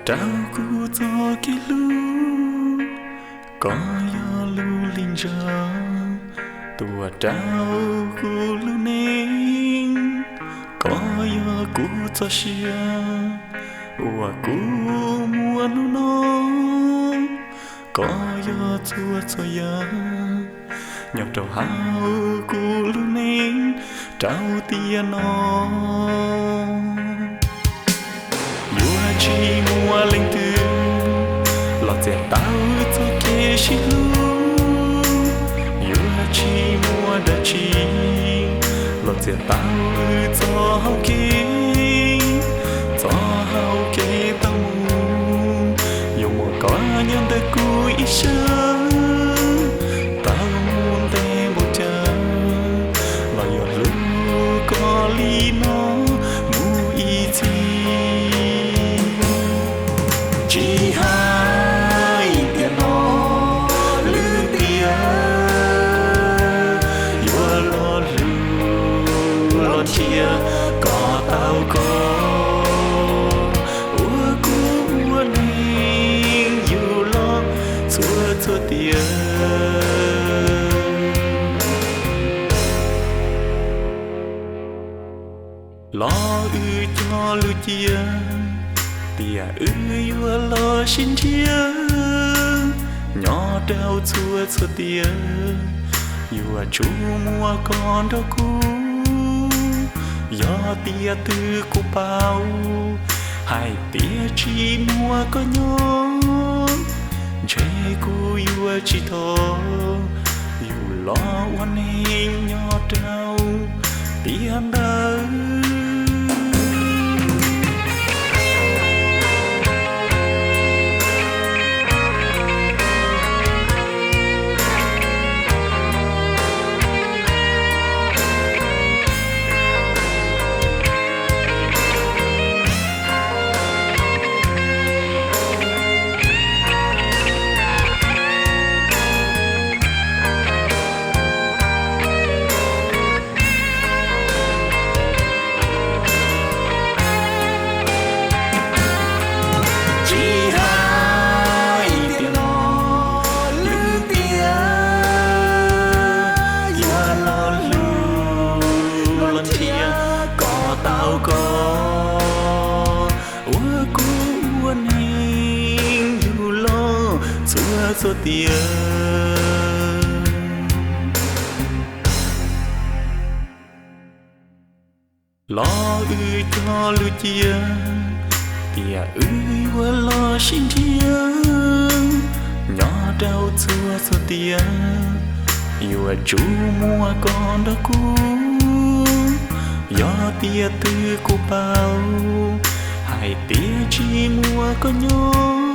trao cu cho cái lu có yo lu linh ra tua trao cu lu nên có yo cu cho xia ua cu mua lu nó có yo chua cho ya nhọc trâu hao cu lu nên trao tia nó chỉ mua linh tư lọt dệt tao cho kia chỉ lu yêu chỉ mua đã chỉ lọt dệt tao cho hao kia tao muốn yêu một có nhân đời cùi ít sớm tao muốn đem một chờ là yêu lu có lý nó mu ý chi chỉ hai tiền nó lư tia vừa lo chia có tao có ua cú ua ninh dù lo chua tia lo cho lư chia tia ư lo xin chia nhỏ đau chua chua tia yêu chú mua con đâu cũ gió tia từ cô bao hai tia chỉ mua có nhon chạy cô yêu chỉ thọ yêu lo quan hình nhỏ đau tia đau số tia lo ư cho lưu chia tia ư lo xin chia nhỏ đau chua số tia yêu chú mua con đã cũ gió tia từ cô bao hai tia chỉ mua có nhon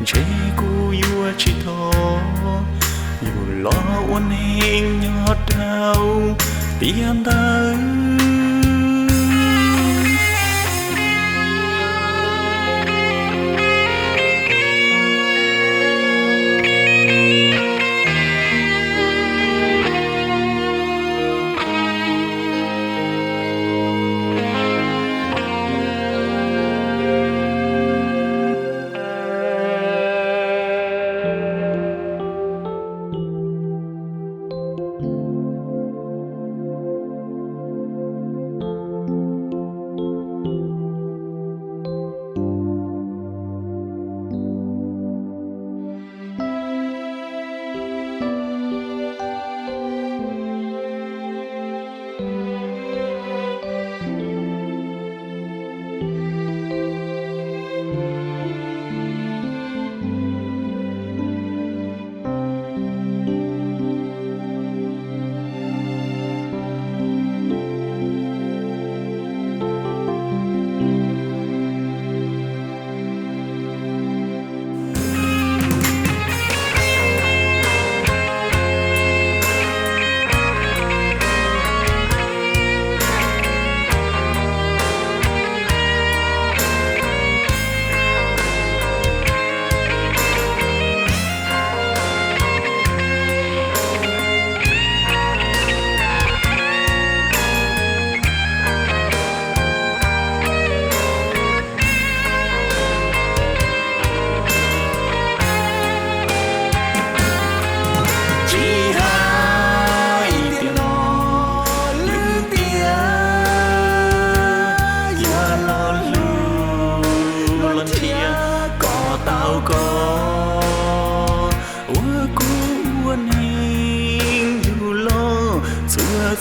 chạy cô yêu chỉ thọ yêu lo quan hình nhỏ đau tiếng đau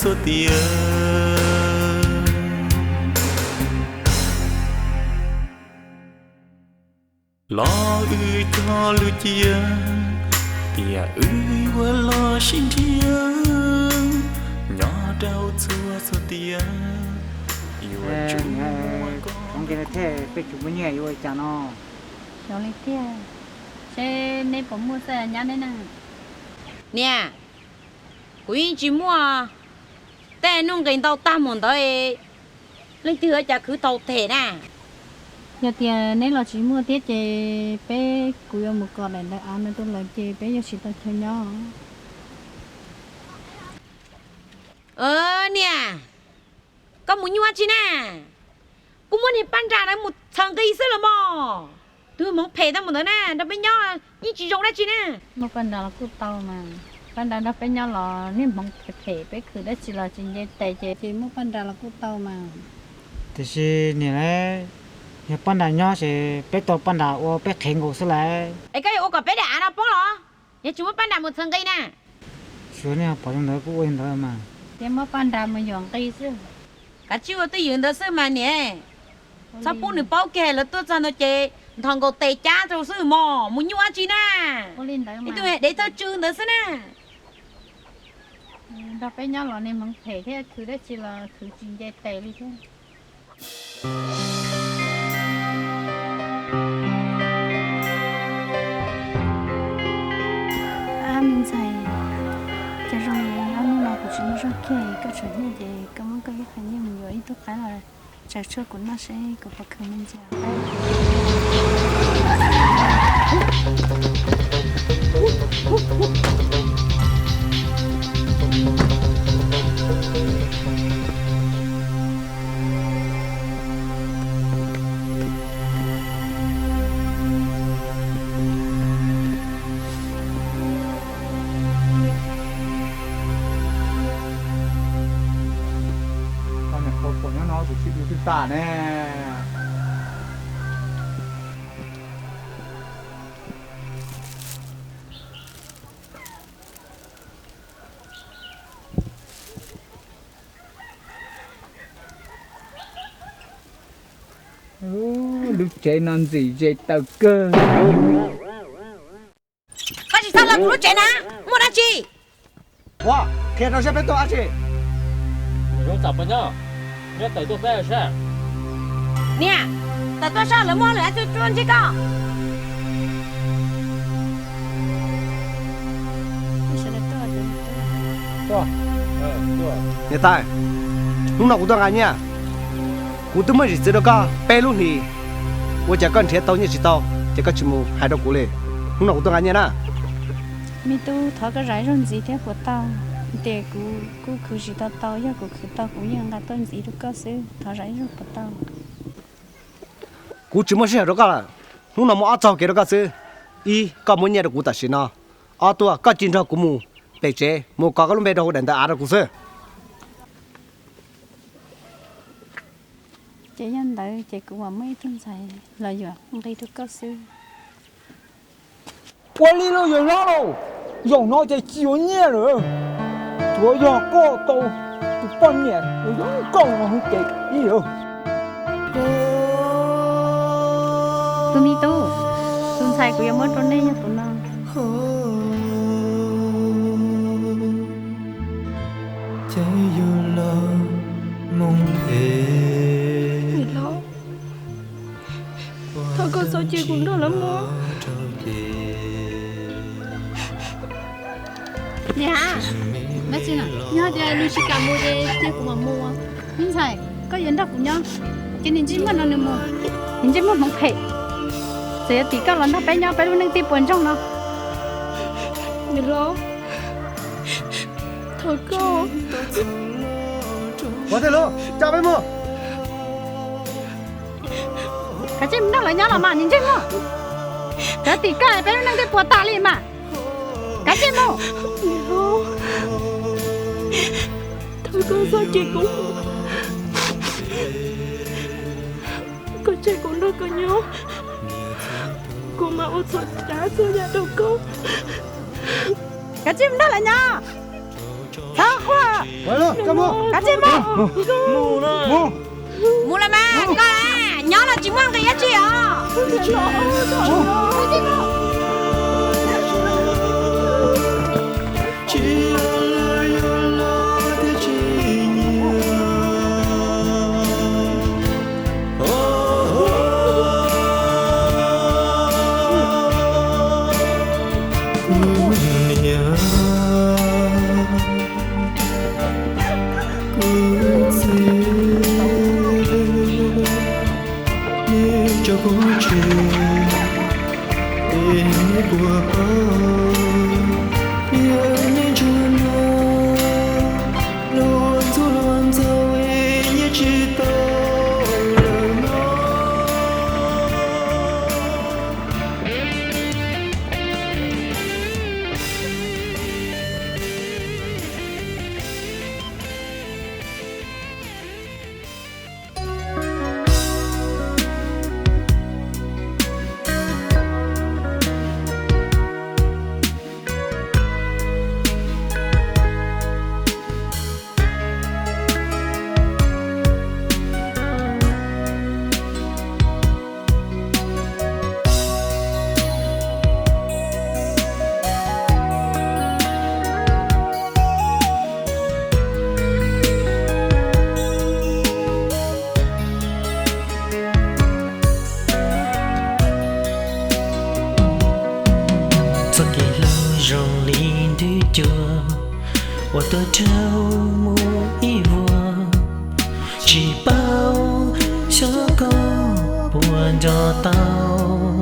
số tia lo ư cho lưu chia tia ư lo xin chia nhỏ đau chua số tia yêu chú không cái thế biết chú mới nhảy yêu chả nó cháu lấy tia xe nên bỏ mua xe nhá đấy nè nè quý chỉ muaแต่นุ่งกินเตาตั้มหมดเลยเลยเถื่อจะคือเตาเทน่ะ giờ tiền nên là chỉ mua tiết chế bé cùi một con này ăn nên tôi làm chế bé giờ chỉ tao chơi nhau เนี่ยก็มุนยัวจีน่ะกูมันเห็นปั้นจ่าได้หมดทางก็อีเสือละมั้งตัวมึงเพย์ทั้งหมดเลยนะแต่เป็นย่อยี่จีจงได้จีน่ะ một phần đó là cú tàu mà phần đó nó phải nhau là nên bằng thể bé cứได้chỉ là chỉ như tài chế thì một phần đó là cú tàu mà thế thì nè nhà ban đà nhỏ sẽ bé to ban đà ô bé thèn ngủ sẽ lại ấy cái ô có bé đã nó bóng lo nhà chúng ban đàm một thằng cây nè sửa này bảo trong đó cũng quên thôi mà thế mà ban đàm mà dọn cây chứ cả chiều tôi dừng đó sư mà nè sao bố nữ bao kè là tôi cho nó chê thằng có tệ cha rồi sư mò muốn nhua chi nè có lên đấy mà tôi để tôi chưa nữa sư nè đó bé nhỏ là nên mong thể thế thứ đấy chỉ là thứ gì dây tè đi thế mình xài cho rồi nó nó cũng chỉ nó rất kỹ cái chuyện như vậy cái món cái hành như mình nói tôi phải là trả cho của nó sẽ có phải không mình nó của chị thứ tả nè lúc chạy non gì chạy tàu cơ cái gì sao là lúc chạy nè mua đá chi wow kia nó sẽ biết tôi ăn gì Rốt tập nhá, nhớ tới tôi bé sẽ. nè tại tôi sao lại mua lại tôi chuyên chứ con wow Được. hiện tại lúc nào cũng tôi ăn nha cũng tôi mới chỉ được cả bé luôn thì tôi chỉ cần thiệt tao như chỉ tao chỉ có chừng hai đầu cú lên lúc nào cũng tôi ăn nha nè mi tu thọ cái rải run gì thế của tao đểกูคือสิตาตอยากูคือตากูยังกะต้นสีทุกก็ซื้อถอไรรูปตา cú chỉ mới sẽ được cả lúc nào mà ăn cháo kia được cả chứ y có muốn nhớ được cú ta xin à à tôi có chín rau cú mù bé chế mù có cái lúc bé đâu đến ta ăn được cú chứ chế nhân đại chế cũng mà mấy tuần xài lợi dụng đâyทุกก็ซื้อ 我里头有哪喽？有哪在9年了，做养高到8年，我养高我很给意了。 tôi mi tu tuần xài của em mất tuần này nha tuần nào chạy yêu lo mong thế lo thôi con sao chơi cũng đâu lắm mua nè mấy chị nào nhớ chơi lưu sĩ cả mua chơi cũng mà mua nhưng xài có yên đâu cũng nhớ cho nên chỉ mà nó mua nhưng chỉ mà không phải sẽ tí các lần nó bé nhau bé luôn đang tìm buồn trong nó được rồi thôi cô có thể luôn chào bé mua cái chim nó lại nhớ là mà nhìn chim mà cái tí các bé luôn đang tìm buồn ta liền mà cái chim mà thôi con sao chị cũng con chị cũng đâu có nhớ cô mà ôn sọt trả số nhà đâu có cái chim đó là nhớ sao khoa vậy luôn chào mua cái chim mà mua là mà con à nhớ là chỉ mua cái giá trị à cái chim mà cho cô chuyện để của con nhớ nên cho nó luôn thu luôn giàu như chỉ tôi là nó 我的朝暮一望，chỉ bao cho có buồn cho tao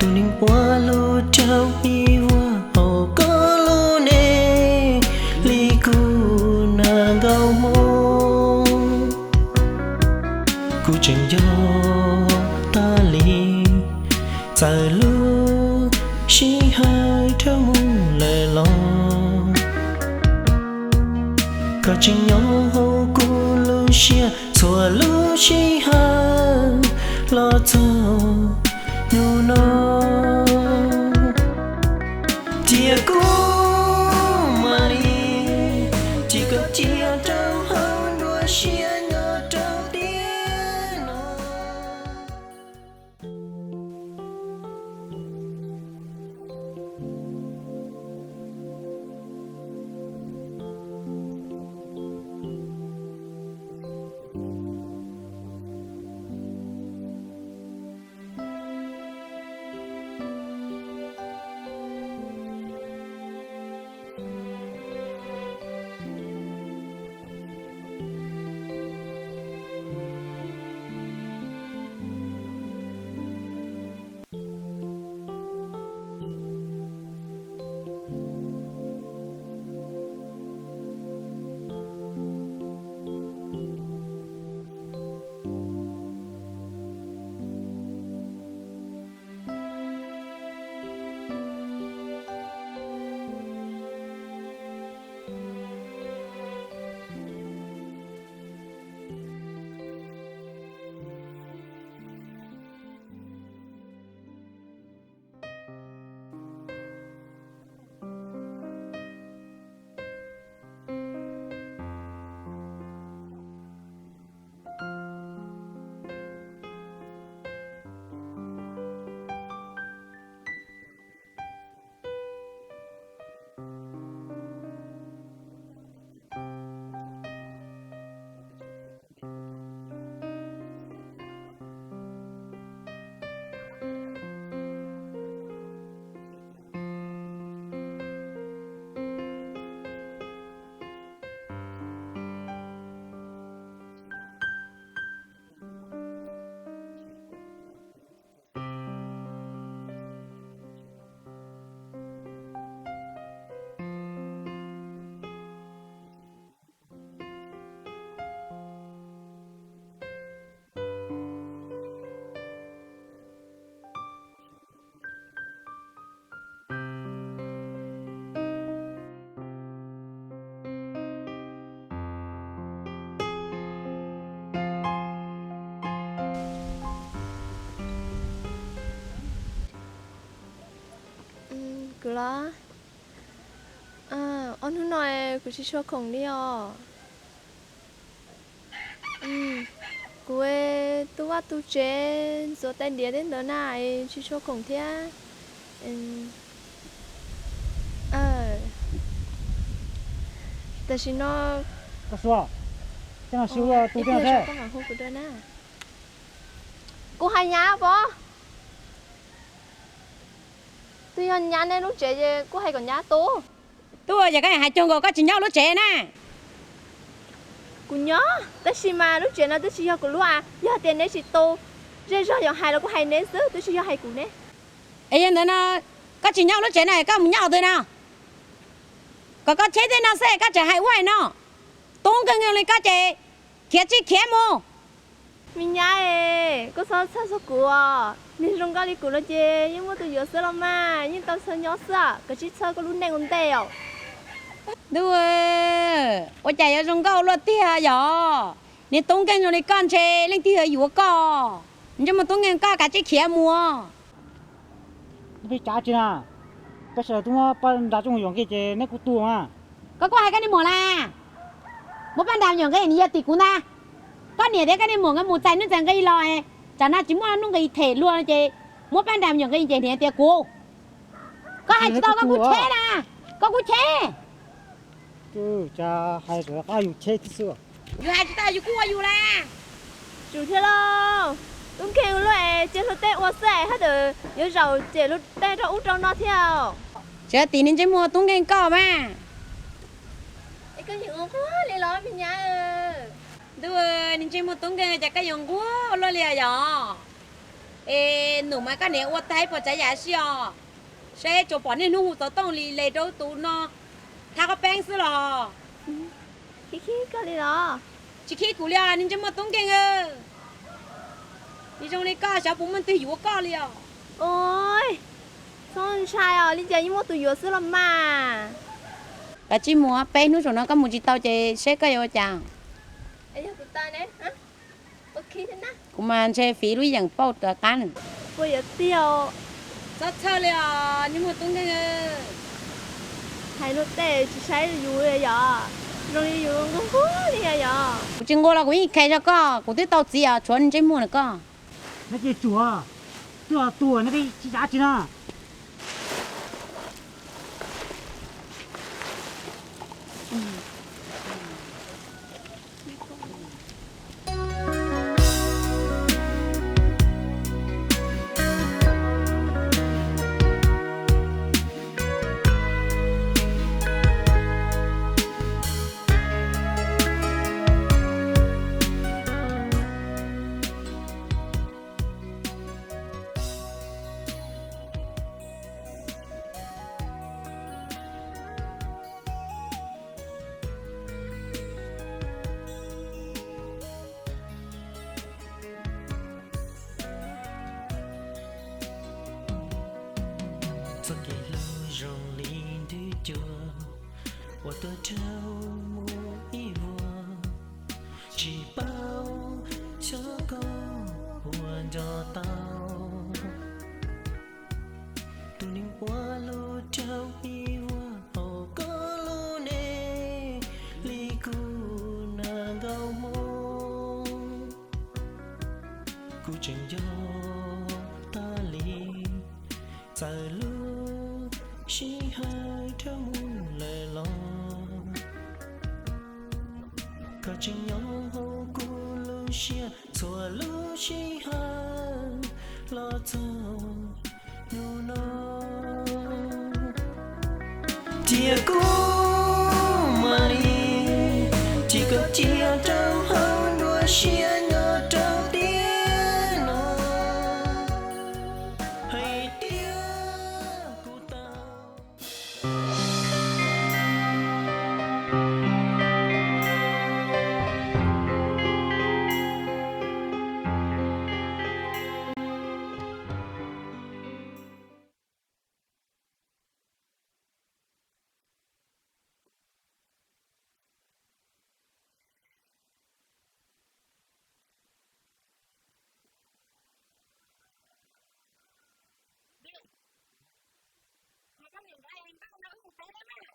tu ninh hoa lô trao y hoa hầu có lô nê ly cu nàng gao mô cu chẳng do ta ly dài lô chỉ hai theo mu lệ lo có chính nhau hầu cu lô xia xua lô chỉ hai lo cho nhu nó chia cố mà đi chỉ có chia trao hơn đua chia nhỏ trao tiếng nó. Cứ lo ông hôm nay cứ chỉ cho khổng đi cô tu qua tu chế rồi tên địa đến đó này chỉ cho khổng thếแต่ฉันน่ะก็สวะจังสิว่าตูจังแท้ ก็หาคนกูด้วยนะกูหายาปะtôi ăn nhá nên lúc trẻ cô hay còn nhá tố tôi giờ cái hai chồng có chỉ nhau lúc trẻ nè cô nhớ tới khi mà lúc trẻ nó tới khi cô lúc giờ tiền đấy chỉ tô rồi giờ hai là cô hay nén sớm tới khi hai cô nè ấy anh nó có chỉ nhau lúc trẻ này có một nhau thôi nào có chế thế nào sẽ có trẻ hai quay nó tốn cái người này có trẻ kia chỉ kia mồ mình nhá cô sao sao cô nên trong cái cô nó chơi nhưng mà tôi nhớ sớm lắm mà nhưng tao sớm nhớ sớm cái chỉ sớm có lúc này còn tèo đúng ôi chạy ở trong câu lo tia giờ nên tốn cái người này con chơi lên tia yếu co nhưng mà tốn cái co cả chỉ kia mua bị trả chứ à cái sợ chúng ta đã trong dùng cái chế nó cũng tua à có hai cái này mua la một ban đào dùng cái này thì cũng na có nhiều đấy cái này mua cái mua trái nó chẳng cái lo chả na chỉ mua nó cái thể luôn chị một ban đào dùng cái gì thì tiền cô có hai tao có cú chế nè có cú chế chứ cha hai đứa ai dùng chế thì saoอยู่hai taoอยู่กูอยู่la chủ thế lo đúng kêu lúc chơi lúc tết uống xe hết rồi nhớ giàu chơi lúc tết cho út trong nó theo Chứ tí nên chỉ mua tung cái cỏ mà. Ê, có những quá lì lo mình nhá. Đưa nên chỉ mua tung cái chắc cái dùng quá lo lìa giờ. Ê, nụ mà cái này uất tay bỏ trái giá xíu. Sẽ cho bọn nên hú tao tông lì lệ đâu tụ nó. Thà có bánh xí lò. Khi khi có lì lo. Chỉ khi cú lìa nên chỉ mua tung cái ngơ. Đi trong này có sao bụng mình tự yếu có lìa. Ôi. Xong sai à, lý giải như một tụi yếu sư lắm mà. Cả chỉ mua bánh nữa rồi nó có một chỉ tao chơi sẽ có yêu chàng. Ê, tụi ta nè, hả? Ok thế nào? Cũng mà chơi phí lui dạng bao tờ cán. Cô yếu tiêu. Rất thơ lìa, nhưng mà tung cái ngơ. Hay nó tệ, chỉ sai là yếu rồi giờ. Rồi yếu nó quá đi à giờ. Chỉ ngồi là cũng ít khai cho có, cũng tới tao chỉ à, chuẩn chơi mua nữa có. nó chỉ chùa tua nó cái chỉ giá chứ na Giấc ngày lưu rong linh đi chùa, và tôi trao mỗi vừa chỉ bao cho con buồn cho tao. Tôi nín qua lô trao yêu hầu có lô nè ly cu nàng gao mô cu chẳng do ta ly tại lúc chỉ hai theo muôn lệ lo cả chẳng nhau hầu cu lu xia xua lu chỉ hai lo cho nu nó chia cũ mà đi chỉ có chia trong hao đua xia nhớ trong tiếng nó hay tiếng của tao. Mà con nhìn thấy em bắt nó cũng thế đấy mà.